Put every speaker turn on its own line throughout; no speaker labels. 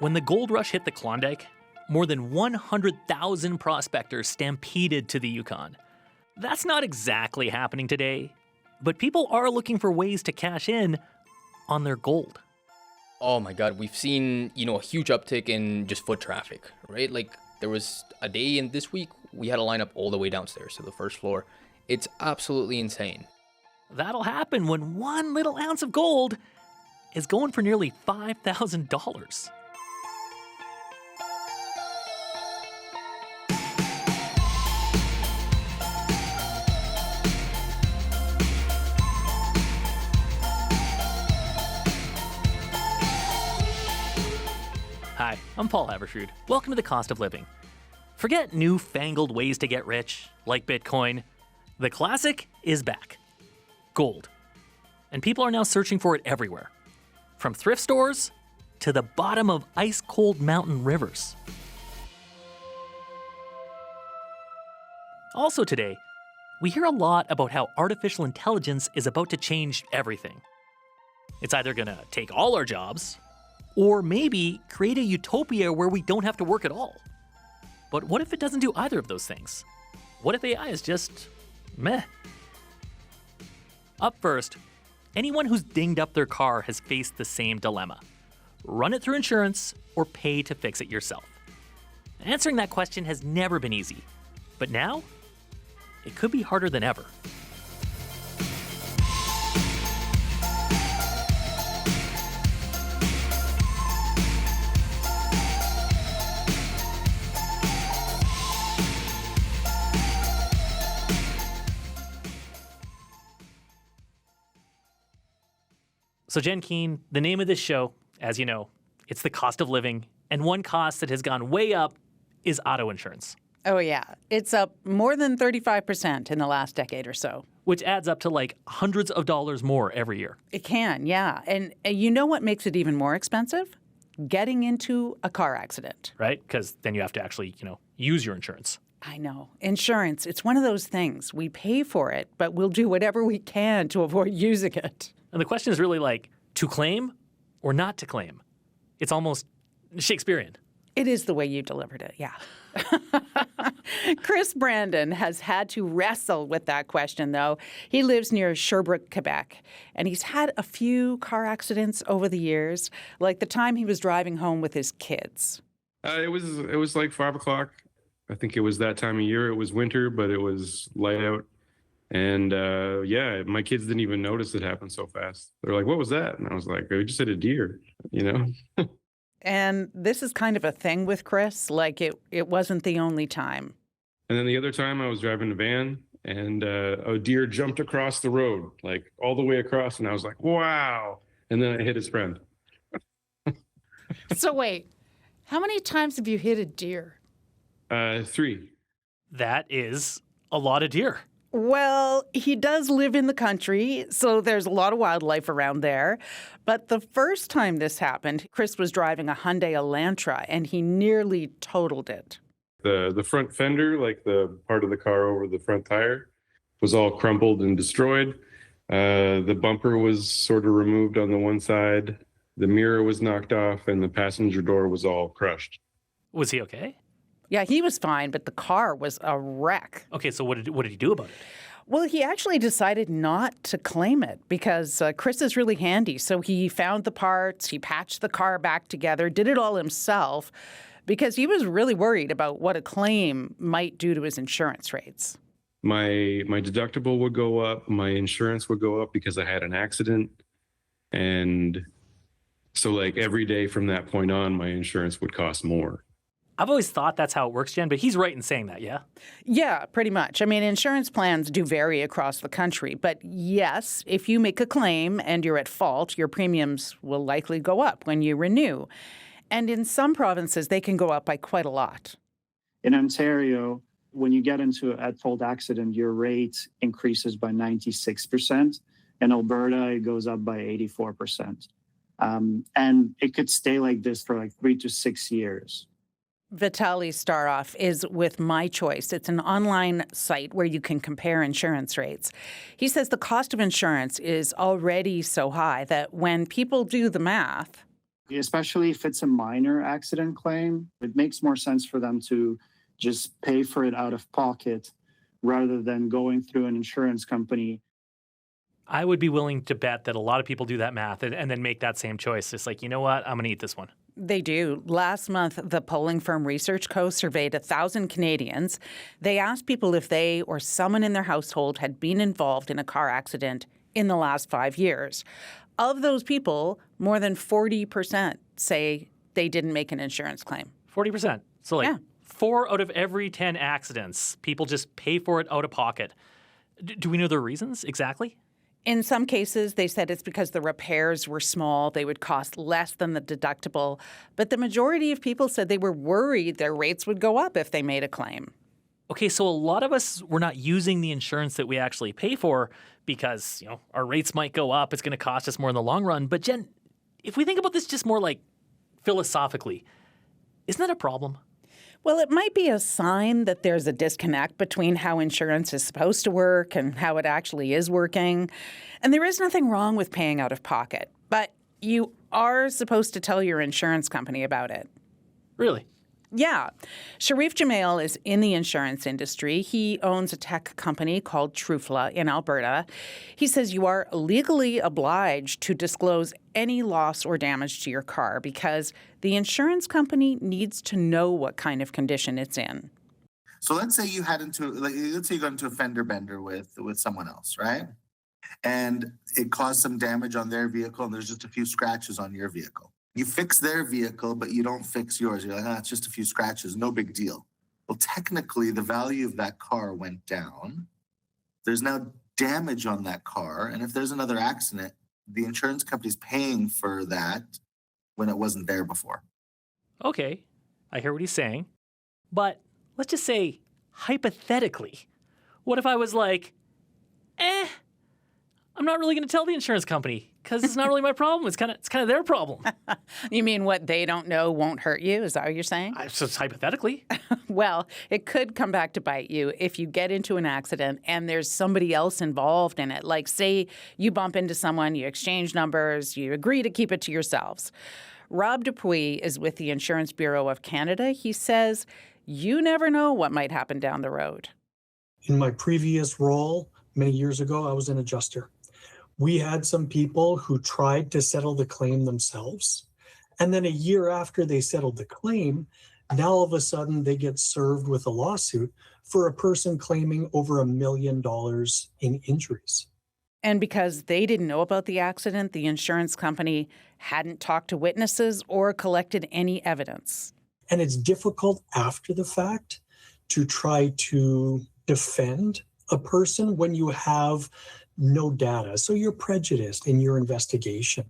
When the gold rush hit the Klondike, more than 100,000 prospectors stampeded to the Yukon. That's not exactly happening today, but people are looking for ways to cash in on their gold.
Oh my God, we've seen, a huge uptick in just foot traffic, right? Like there was a day in this week, we had a lineup all the way downstairs to the first floor. It's absolutely insane.
That'll happen when 1 little ounce of gold is going for nearly $5,000. Hi, I'm Paul Havershood. Welcome to The Cost of Living. Forget newfangled ways to get rich, like Bitcoin. The classic is back. Gold. And people are now searching for it everywhere. From thrift stores to the bottom of ice-cold mountain rivers. Also today, we hear a lot about how artificial intelligence is about to change everything. It's either going to take all our jobs, or maybe create a utopia where we don't have to work at all. But what if it doesn't do either of those things? What if AI is just meh? Up first, anyone who's dinged up their car has faced the same dilemma. Run it through insurance or pay to fix it yourself. Answering that question has never been easy. But now, it could be harder than ever. So Jen Keane, the name of this show, as you know, it's The Cost of Living, and one cost that has gone way up is auto insurance.
Oh, yeah. It's up more than 35% in the last decade or so.
Which adds up to like hundreds of dollars more every year.
It can, yeah. And you know what makes it even more expensive? Getting into a car accident.
Right? Because then you have to actually, use your insurance.
I know. Insurance, it's one of those things. We pay for it, but we'll do whatever we can to avoid using it.
And the question is really like, to claim or not to claim? It's almost Shakespearean.
It is the way you delivered it, yeah. Chris Brandon has had to wrestle with that question, though. He lives near Sherbrooke, Quebec, and he's had a few car accidents over the years, like the time he was driving home with his kids.
It was like 5 o'clock. I think it was that time of year. It was winter, but it was light out. And my kids didn't even notice it happened so fast. They're like, "What was that?" And I was like, "We just hit a deer,"
And this is kind of a thing with Chris. Like it wasn't the only time.
And then the other time I was driving a van and a deer jumped across the road, like all the way across. And I was like, "Wow." And then I hit his friend.
So wait, how many times have you hit a deer?
3.
That is a lot of deer.
Well, he does live in the country, so there's a lot of wildlife around there. But the first time this happened, Chris was driving a Hyundai Elantra, and he nearly totaled it.
The front fender, like the part of the car over the front tire, was all crumpled and destroyed. The bumper was sort of removed on the one side. The mirror was knocked off, and the passenger door was all crushed.
Was he okay?
Yeah, he was fine, but the car was a wreck.
Okay, so what did he do about it?
Well, he actually decided not to claim it because Chris is really handy. So he found the parts, he patched the car back together, did it all himself because he was really worried about what a claim might do to his insurance rates.
My deductible would go up, my insurance would go up because I had an accident. And so like every day from that point on, my insurance would cost more.
I've always thought that's how it works, Jen, but he's right in saying that, yeah?
Yeah, pretty much. I mean, insurance plans do vary across the country. But yes, if you make a claim and you're at fault, your premiums will likely go up when you renew. And in some provinces, they can go up by quite a lot.
In Ontario, when you get into an at-fault accident, your rate increases by 96%. In Alberta, it goes up by 84%. And it could stay like this for like 3 to 6 years.
Vitaly Starov is with My Choice. It's an online site where you can compare insurance rates. He says the cost of insurance is already so high that when people do the math...
especially if it's a minor accident claim. It makes more sense for them to just pay for it out of pocket rather than going through an insurance company.
I would be willing to bet that a lot of people do that math and then make that same choice. It's like, you know what? I'm going to eat this one.
They do. Last month, the polling firm Research Co. surveyed 1,000 Canadians. They asked people if they or someone in their household had been involved in a car accident in the last 5 years. Of those people, more than 40% say they didn't make an insurance claim.
40%. So like
Yeah.
4 out of every 10 accidents, people just pay for it out of pocket. Do we know the reasons exactly?
In some cases, they said it's because the repairs were small. They would cost less than the deductible. But the majority of people said they were worried their rates would go up if they made a claim.
Okay, so a lot of us, we're not using the insurance that we actually pay for because, our rates might go up. It's going to cost us more in the long run. But Jen, if we think about this just more like philosophically, isn't that a problem?
Well, it might be a sign that there's a disconnect between how insurance is supposed to work and how it actually is working. And there is nothing wrong with paying out of pocket, but you are supposed to tell your insurance company about it.
Really?
Yeah. Sharif Jamail is in the insurance industry. He owns a tech company called Trufla in Alberta. He says you are legally obliged to disclose any loss or damage to your car because the insurance company needs to know what kind of condition it's in.
So let's say you let's say you got into a fender bender with someone else, right? And it caused some damage on their vehicle and there's just a few scratches on your vehicle. You fix their vehicle, but you don't fix yours. You're like, it's just a few scratches, no big deal. Well, technically, the value of that car went down. There's now damage on that car. And if there's another accident, the insurance company's paying for that when it wasn't there before.
Okay, I hear what he's saying. But let's just say, hypothetically, what if I was like, I'm not really going to tell the insurance company because it's not really my problem. It's kind of their problem.
You mean what they don't know won't hurt you? Is that what you're saying?
Just hypothetically.
Well, it could come back to bite you if you get into an accident and there's somebody else involved in it. Like, say you bump into someone, you exchange numbers, you agree to keep it to yourselves. Rob Dupuis is with the Insurance Bureau of Canada. He says you never know what might happen down the road.
In my previous role, many years ago, I was an adjuster. We had some people who tried to settle the claim themselves. And then a year after they settled the claim, now all of a sudden they get served with a lawsuit for a person claiming over $1 million in injuries.
And because they didn't know about the accident, the insurance company hadn't talked to witnesses or collected any evidence.
And it's difficult after the fact to try to defend a person when you have no data. So you're prejudiced in your investigation.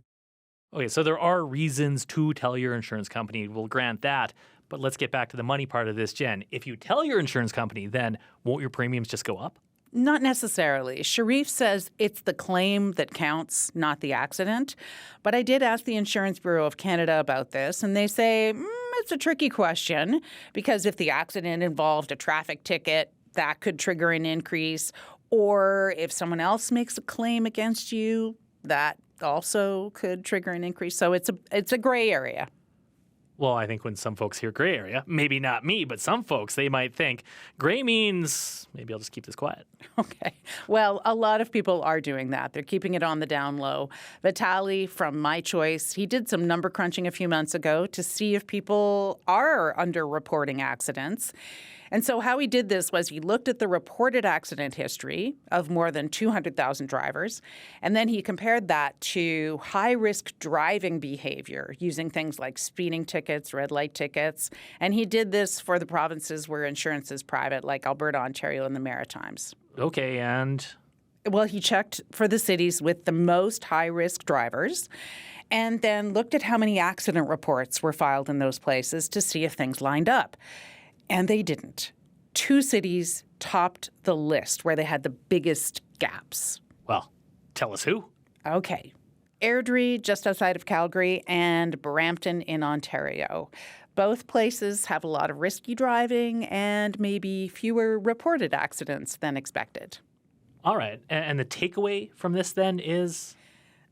Okay, so there are reasons to tell your insurance company. We'll grant that. But let's get back to the money part of this, Jen. If you tell your insurance company, then won't your premiums just go up?
Not necessarily. Sharif says it's the claim that counts, not the accident. But I did ask the Insurance Bureau of Canada about this, and they say it's a tricky question because if the accident involved a traffic ticket, that could trigger an increase. Or if someone else makes a claim against you, that also could trigger an increase. So it's a gray area.
Well, I think when some folks hear gray area, maybe not me, but some folks, they might think gray means maybe I'll just keep this quiet.
Okay. Well, a lot of people are doing that. They're keeping it on the down low. Vitali from My Choice, he did some number crunching a few months ago to see if people are underreporting accidents. And so how he did this was he looked at the reported accident history of more than 200,000 drivers, and then he compared that to high-risk driving behavior using things like speeding tickets, red light tickets. And he did this for the provinces where insurance is private, like Alberta, Ontario, and the Maritimes.
Okay, and?
Well, he checked for the cities with the most high-risk drivers and then looked at how many accident reports were filed in those places to see if things lined up. And they didn't. 2 cities topped the list where they had the biggest gaps.
Well, tell us who.
Okay. Airdrie, just outside of Calgary, and Brampton in Ontario. Both places have a lot of risky driving and maybe fewer reported accidents than expected.
All right. And the takeaway from this then is?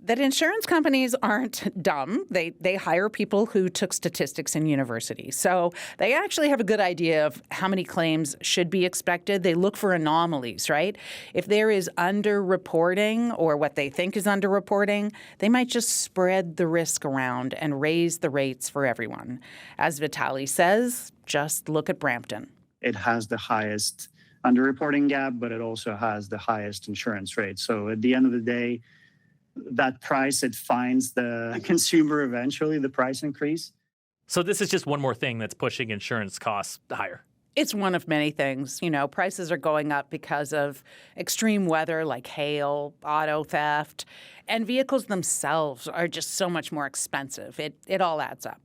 That insurance companies aren't dumb. They hire people who took statistics in university. So they actually have a good idea of how many claims should be expected. They look for anomalies, right? If there is underreporting or what they think is underreporting, they might just spread the risk around and raise the rates for everyone. As Vitali says, just look at Brampton.
It has the highest underreporting gap, but it also has the highest insurance rate. So at the end of the day, that price, it finds the consumer eventually, the price increase.
So this is just one more thing that's pushing insurance costs higher.
It's one of many things. Prices are going up because of extreme weather like hail, auto theft, and vehicles themselves are just so much more expensive. It all adds up.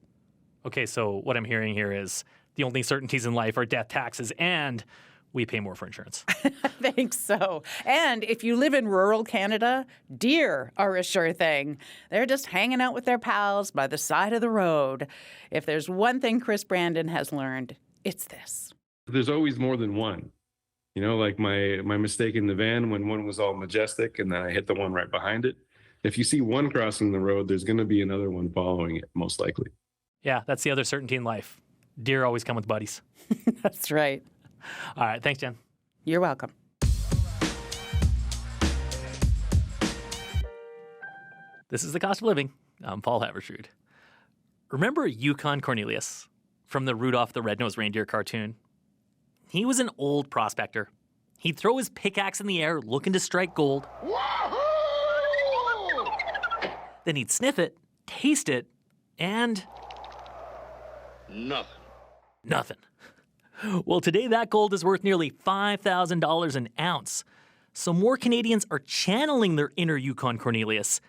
Okay, so what I'm hearing here is the only certainties in life are death, taxes, and we pay more for insurance.
I think so. And if you live in rural Canada, deer are a sure thing. They're just hanging out with their pals by the side of the road. If there's one thing Chris Brandon has learned, it's this.
There's always more than one. Like my mistake in the van when one was all majestic and then I hit the one right behind it. If you see one crossing the road, there's going to be another one following it, most likely.
Yeah, that's the other certainty in life. Deer always come with buddies.
That's right.
All right. Thanks, Jen.
You're welcome.
This is The Cost of Living. I'm Paul Havershood. Remember Yukon Cornelius from the Rudolph the Red-Nosed Reindeer cartoon? He was an old prospector. He'd throw his pickaxe in the air looking to strike gold. Then he'd sniff it, taste it, and... Nothing. Well, today that gold is worth nearly $5,000 an ounce. So more Canadians are channeling their inner Yukon Cornelius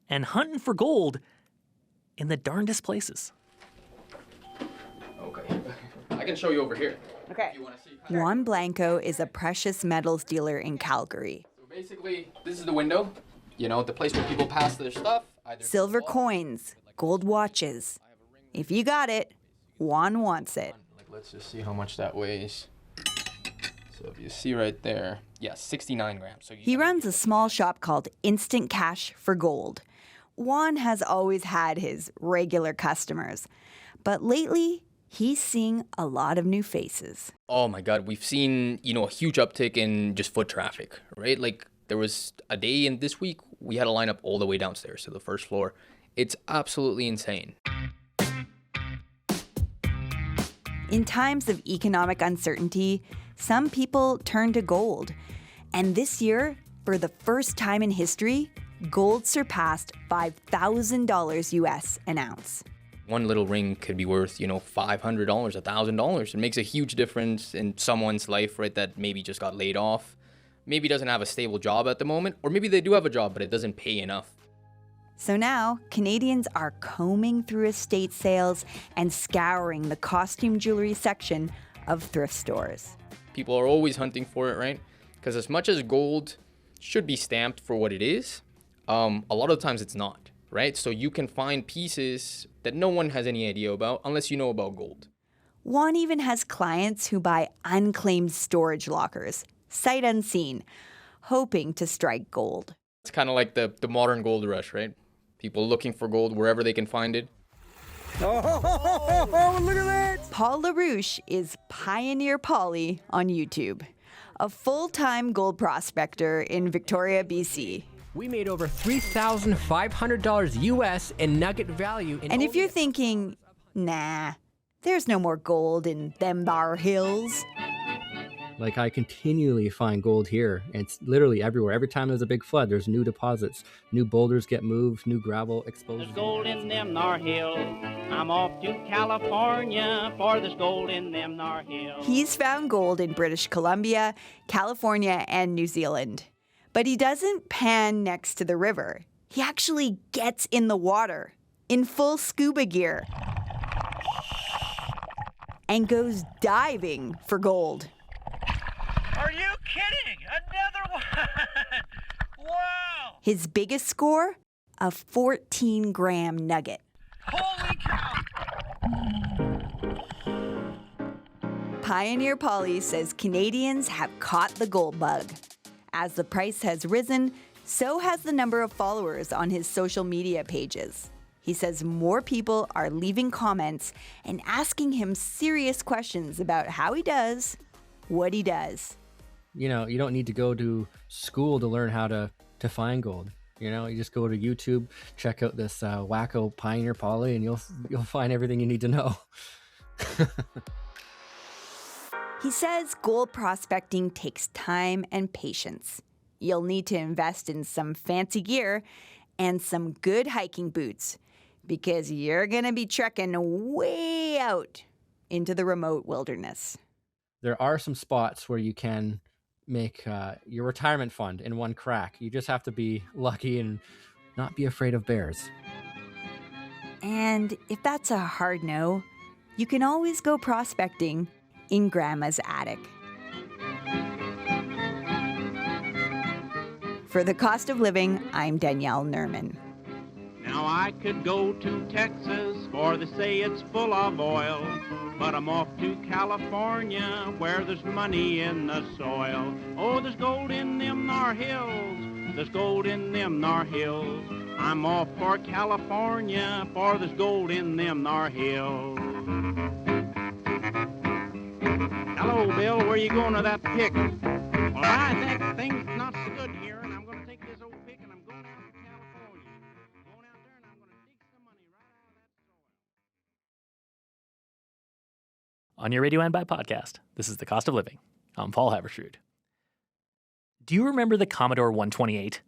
and hunting for gold in the darndest places.
Okay, I can show you over here.
Okay.
Juan Blanco is a precious metals dealer in Calgary.
So basically, this is the window, the place where people pass their stuff.
Silver coins, gold watches. If you got it, Juan wants it.
Let's just see how much that weighs. So if you see right there, 69 grams. So
He runs a small shop called Instant Cash for Gold. Juan has always had his regular customers, but lately he's seeing a lot of new faces.
Oh my God, we've seen, a huge uptick in just foot traffic, right? Like there was a day in this week, we had a lineup all the way downstairs to the first floor. It's absolutely insane.
In times of economic uncertainty, some people turn to gold. And this year, for the first time in history, gold surpassed $5,000 US an ounce.
One little ring could be worth, $500, $1,000. It makes a huge difference in someone's life, right, that maybe just got laid off, maybe doesn't have a stable job at the moment, or maybe they do have a job, but it doesn't pay enough.
So now, Canadians are combing through estate sales and scouring the costume jewelry section of thrift stores.
People are always hunting for it, right? Because as much as gold should be stamped for what it is, a lot of times it's not, right? So you can find pieces that no one has any idea about unless you know about gold.
Juan even has clients who buy unclaimed storage lockers, sight unseen, hoping to strike gold.
It's kind of like the modern gold rush, right? People looking for gold wherever they can find it.
Oh, look at that! Paul LaRouche is Pioneer Polly on YouTube, a full-time gold prospector in Victoria, BC.
We made over $3,500 US in nugget value.
And if you're thinking, nah, there's no more gold in them bar hills.
Like, I continually find gold here. It's literally everywhere. Every time there's a big flood, there's new deposits. New boulders get moved, new gravel exposed.
There's gold in them nar hills. I'm off to California for there's gold in them nar hills.
He's found gold in British Columbia, California, and New Zealand. But he doesn't pan next to the river. He actually gets in the water, in full scuba gear, and goes diving for gold.
Are you kidding? Another one! Wow!
His biggest score? A 14-gram nugget.
Holy cow!
Pioneer Polly says Canadians have caught the gold bug. As the price has risen, So has the number of followers on his social media pages. He says more people are leaving comments and asking him serious questions about how he does what he does.
You know, you don't need to go to school to learn how to find gold. You know, you just go to YouTube, check out this wacko Pioneer Poly, and you'll find everything you need to know.
He says gold prospecting takes time and patience. You'll need to invest in some fancy gear and some good hiking boots because you're going to be trekking way out into the remote wilderness.
There are some spots where you can make your retirement fund in one crack. You just have to be lucky and not be afraid of bears.
And if that's a hard no, you can always go prospecting in Grandma's attic. For The Cost of Living, I'm Danielle Nerman.
Now I could go to Texas, for they say it's full of oil, but I'm off to California, where there's money in the soil. Oh, there's gold in them thar hills, there's gold in them thar hills. I'm off for California, for there's gold in them thar hills. Hello, Bill, where you going to that pick? Well, I think things not so good here, and I'm going to take this old pick and I'm going out to California. Going out there and I'm going to dig some money right out of that soil.
On your radio and by podcast, this is The Cost of Living. I'm Paul Haberstrood. Do you remember the Commodore 128?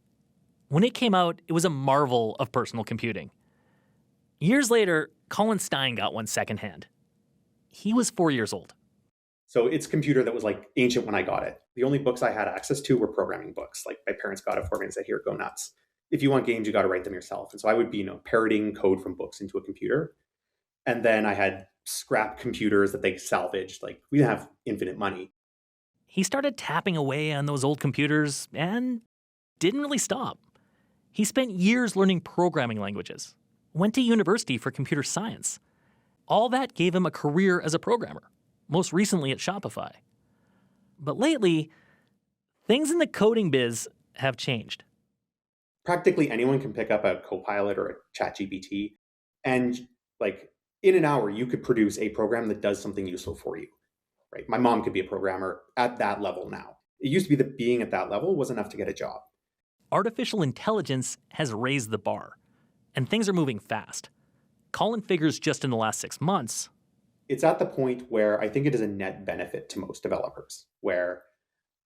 When it came out, it was a marvel of personal computing. Years later, Colin Stein got one secondhand. He was 4 years old.
So it's a computer that was like ancient when I got it. The only books I had access to were programming books. Like my parents got it for me and said, here, go nuts. If you want games, you got to write them yourself. And so I would be, parroting code from books into a computer. And then I had scrap computers that they salvaged. Like we didn't have infinite money.
He started tapping away on those old computers and didn't really stop. He spent years learning programming languages, went to university for computer science. All that gave him a career as a programmer, most recently at Shopify. But lately, things in the coding biz have changed.
Practically anyone can pick up a Copilot or a ChatGPT, and like in an hour, you could produce a program that does something useful for you, right? My mom could be a programmer at that level now. It used to be that being at that level was enough to get a job.
Artificial intelligence has raised the bar, and things are moving fast. Colin figures just in the last 6 months,
it's at the point where I think it is a net benefit to most developers, where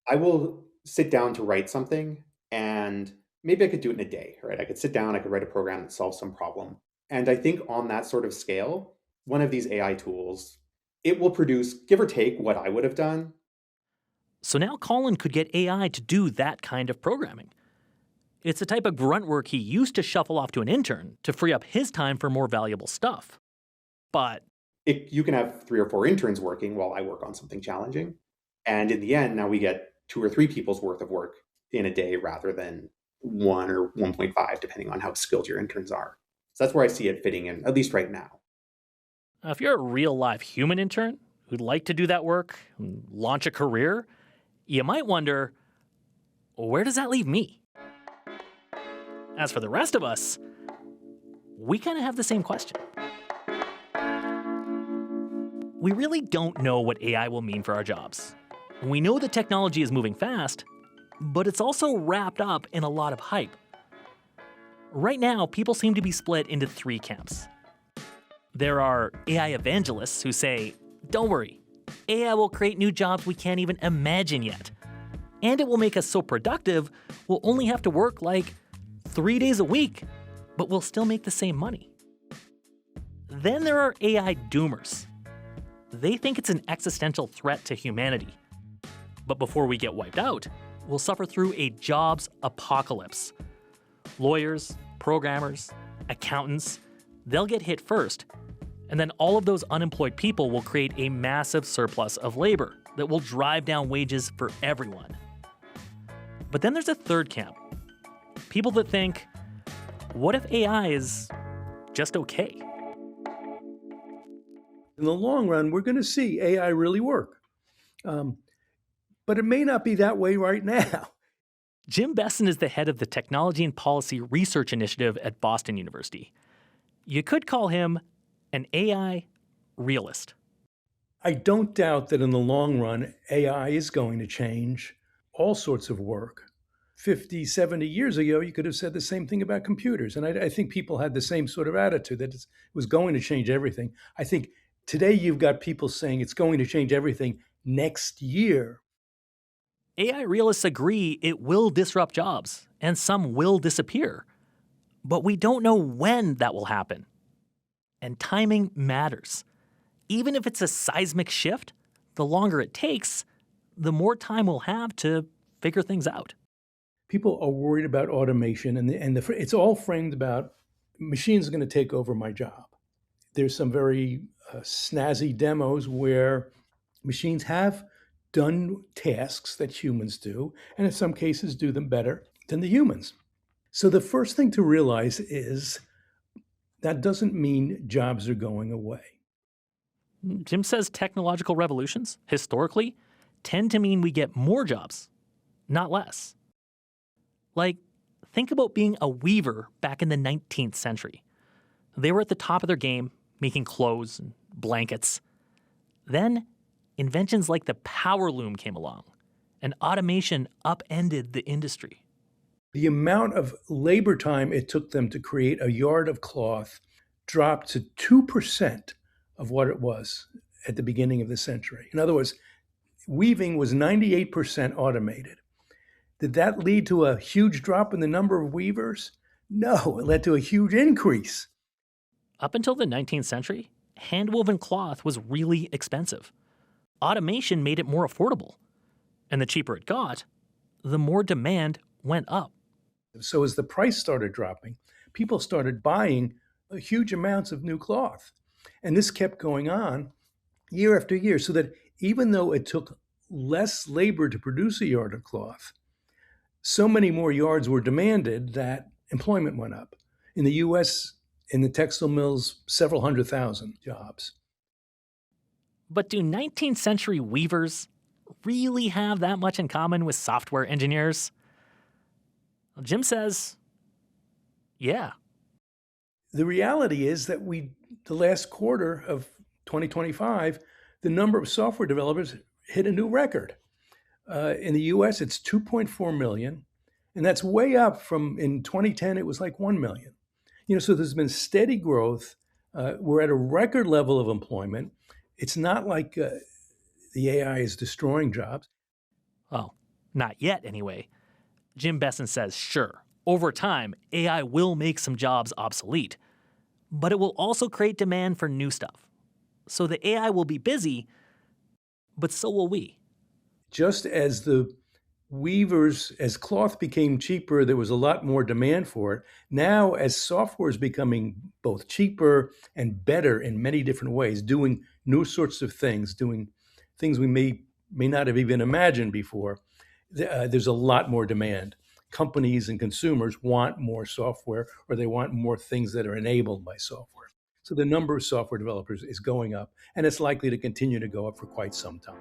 I will sit down to write something and maybe I could do it in a day, right? I could sit down, I could write a program that solves some problem. And I think on that sort of scale, one of these AI tools, it will produce, give or take, what I would have done.
So now Colin could get AI to do that kind of programming. It's the type of grunt work he used to shuffle off to an intern to free up his time for more valuable stuff. But
you can have 3 or 4 interns working while I work on something challenging. And in the end, now we get 2 or 3 people's worth of work in a day rather than 1 or 1.5, depending on how skilled your interns are. So that's where I see it fitting in, at least right now.
If you're a real live human intern who'd like to do that work and launch a career, you might wonder, where does that leave me? As for the rest of us, we kind of have the same question. We really don't know what AI will mean for our jobs. We know the technology is moving fast, but it's also wrapped up in a lot of hype. Right now, people seem to be split into 3 camps. There are AI evangelists who say, don't worry, AI will create new jobs we can't even imagine yet. And it will make us so productive, we'll only have to work like 3 days a week, but we'll still make the same money. Then there are AI doomers. They think it's an existential threat to humanity. But before we get wiped out, we'll suffer through a jobs apocalypse. Lawyers, programmers, accountants, they'll get hit first, and then all of those unemployed people will create a massive surplus of labor that will drive down wages for everyone. But then there's a third camp. People that think, what if AI is just okay?
In the long run, we're going to see AI really work. But it may not be that way right now.
Jim Besson is the head of the Technology and Policy Research Initiative at Boston University. You could call him an AI realist.
I don't doubt that in the long run, AI is going to change all sorts of work. 50, 70 years ago, you could have said the same thing about computers. And I think people had the same sort of attitude that it was going to change everything. I think today you've got people saying it's going to change everything next year.
AI realists agree it will disrupt jobs, and some will disappear. But we don't know when that will happen. And timing matters. Even if it's a seismic shift, the longer it takes, the more time we'll have to figure things out.
People are worried about automation, and it's all framed about machines are going to take over my job. There's some very snazzy demos where machines have done tasks that humans do, and in some cases do them better than the humans. So the first thing to realize is that doesn't mean jobs are going away.
Jim says technological revolutions, historically, tend to mean we get more jobs, not less. Like, think about being a weaver back in the 19th century. They were at the top of their game, making clothes and blankets. Then, inventions like the power loom came along, and automation upended the industry.
The amount of labor time it took them to create a yard of cloth dropped to 2% of what it was at the beginning of the century. In other words, weaving was 98% automated. Did that lead to a huge drop in the number of weavers? No, it led to a huge increase.
Up until the 19th century, hand-woven cloth was really expensive. Automation made it more affordable. And the cheaper it got, the more demand went up.
So as the price started dropping, people started buying huge amounts of new cloth. And this kept going on year after year, so that even though it took less labor to produce a yard of cloth, so many more yards were demanded that employment went up. In the US, in the textile mills, several 100,000 jobs.
But do 19th century weavers really have that much in common with software engineers? Well, Jim says, yeah.
The reality is that the last quarter of 2025, the number of software developers hit a new record. In the US, it's 2.4 million, and that's way up from in 2010, it was like 1 million. So there's been steady growth. We're at a record level of employment. It's not like the AI is destroying jobs.
Well, not yet anyway. Jim Besson says, sure, over time, AI will make some jobs obsolete, but it will also create demand for new stuff. So the AI will be busy, but so will we.
Just as the weavers, as cloth became cheaper, there was a lot more demand for it. Now, as software is becoming both cheaper and better in many different ways, doing new sorts of things, doing things we may not have even imagined before, there's a lot more demand. Companies and consumers want more software, or they want more things that are enabled by software. So the number of software developers is going up, and it's likely to continue to go up for quite some time.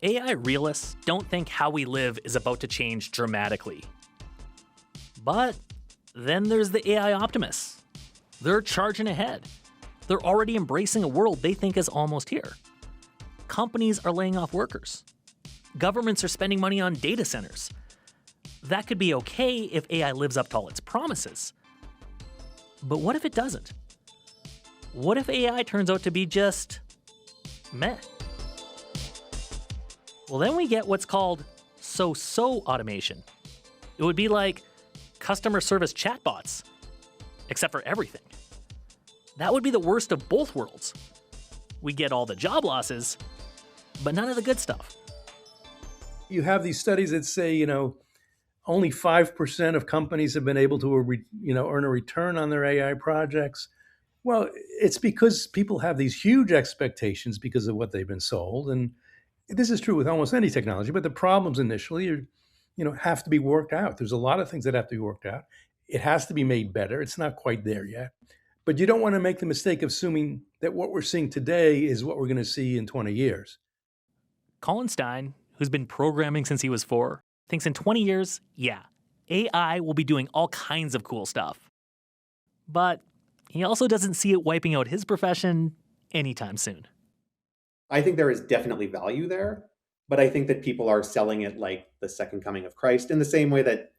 AI realists don't think how we live is about to change dramatically. But then there's the AI optimists. They're charging ahead. They're already embracing a world they think is almost here. Companies are laying off workers. Governments are spending money on data centers. That could be okay if AI lives up to all its promises. But what if it doesn't? What if AI turns out to be just meh? Well, then we get what's called so-so automation. It would be like customer service chatbots, except for everything. That would be the worst of both worlds. We get all the job losses, but none of the good stuff.
You have these studies that say, only 5% of companies have been able to, earn a return on their AI projects. Well, it's because people have these huge expectations because of what they've been sold. And this is true with almost any technology, but the problems initially are, have to be worked out. There's a lot of things that have to be worked out. It has to be made better. It's not quite there yet. But you don't want to make the mistake of assuming that what we're seeing today is what we're going to see in 20 years.
Colin Stein who's been programming since he was 4, thinks in 20 years, yeah, AI will be doing all kinds of cool stuff. But he also doesn't see it wiping out his profession anytime soon.
I think there is definitely value there, but I think that people are selling it like the second coming of Christ in the same way that,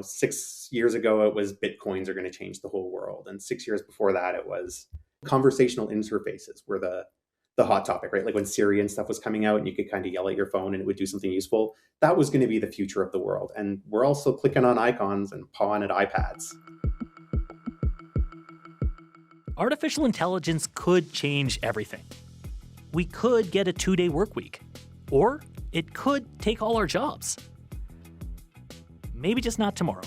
6 years ago it was Bitcoins are going to change the whole world. And 6 years before that, it was conversational interfaces were the hot topic, right? Like when Siri and stuff was coming out and you could kind of yell at your phone and it would do something useful. That was going to be the future of the world. And we're also clicking on icons and pawing at iPads.
Artificial intelligence could change everything. We could get a 2-day work week, or it could take all our jobs. Maybe just not tomorrow.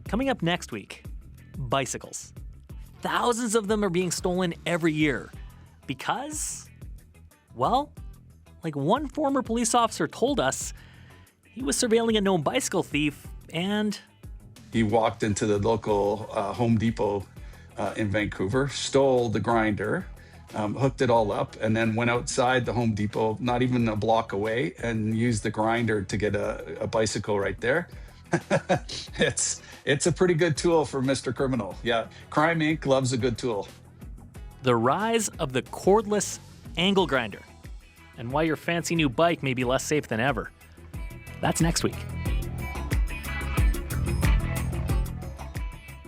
Coming up next week, bicycles. Thousands of them are being stolen every year because, well, like one former police officer told us, he was surveilling a known bicycle thief and
he walked into the local Home Depot in Vancouver, stole the grinder, hooked it all up, and then went outside the Home Depot, not even a block away, and used the grinder to get a bicycle right there. It's a pretty good tool for Mr. Criminal. Yeah, Crime Inc. loves a good tool.
The rise of the cordless angle grinder, and why your fancy new bike may be less safe than ever. That's next week.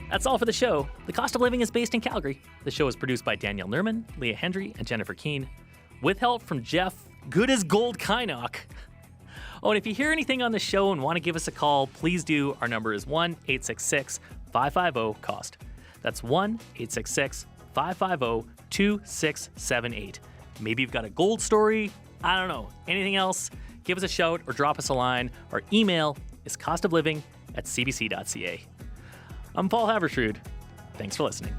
That's all for the show. The Cost of Living is based in Calgary. The show is produced by Danielle Nerman, Leah Hendry, and Jennifer Keane, with help from Jeff Good as Gold Kynock. Oh, and if you hear anything on the show and want to give us a call, please do. Our number is 1-866-550-COST. That's 1-866-550-2678. Maybe you've got a gold story. I don't know. Anything else? Give us a shout or drop us a line. Our email is costofliving@cbc.ca. I'm Paul Havershrud. Thanks for listening.